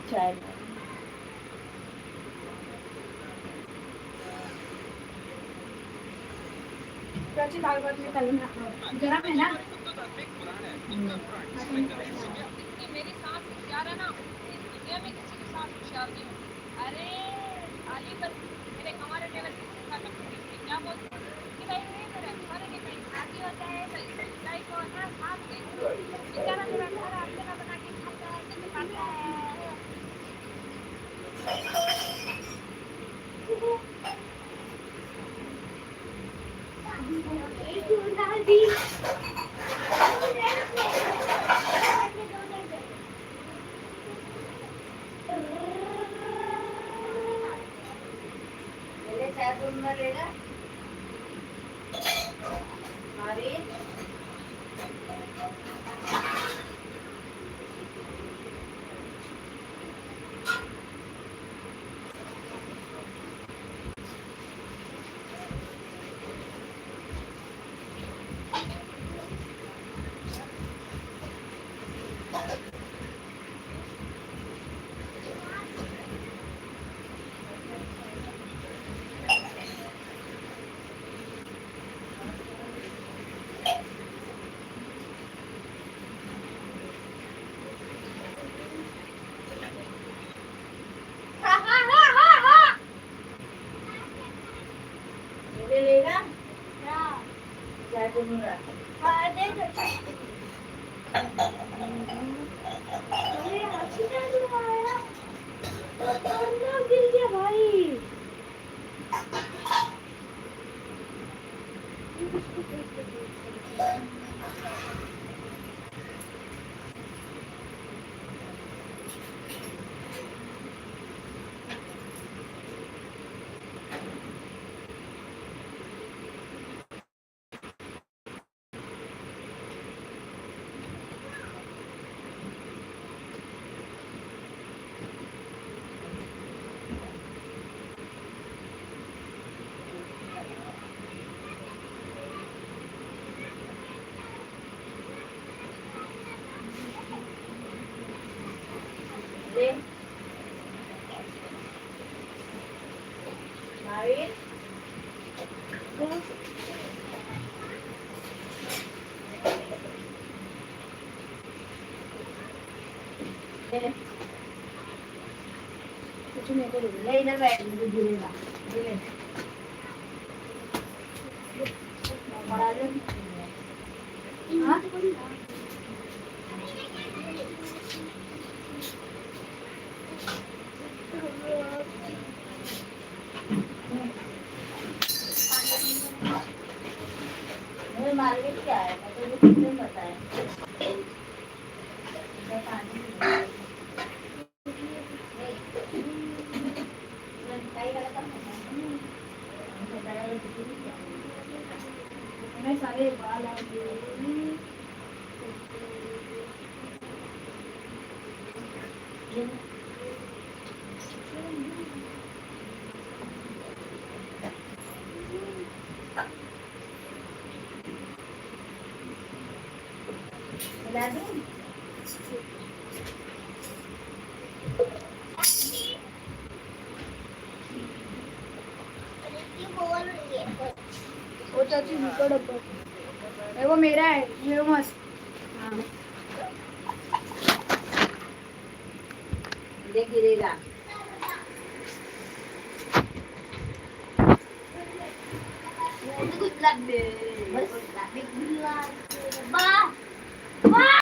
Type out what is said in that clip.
चाय त्याची दाल भात में कल गरम है ना मेरी सांस होशियार है ना इस दुनिया में किसी की सांस होशियार नहीं है अरे आली बस मेरे हमारे टेबल पे क्या बोलते कि भाई ये मेरे हमारे के कहीं शादी होता है तो चाय को ना साथ में बेचारा मेरा घर आपके ना बना के खाता है कैसे खाता है कुछ नहीं तो ले इधर बैठ गिरेगा गिरे बड़ा ले हां क्या है तो मुझे किसने बताया इधर पानी काही घालत नाही सारे बाल आ गए वो चाची निकल ऊपर वो मेरा है ये मस्त हाँ देख गिरेगा कुछ लग दे बस लग दे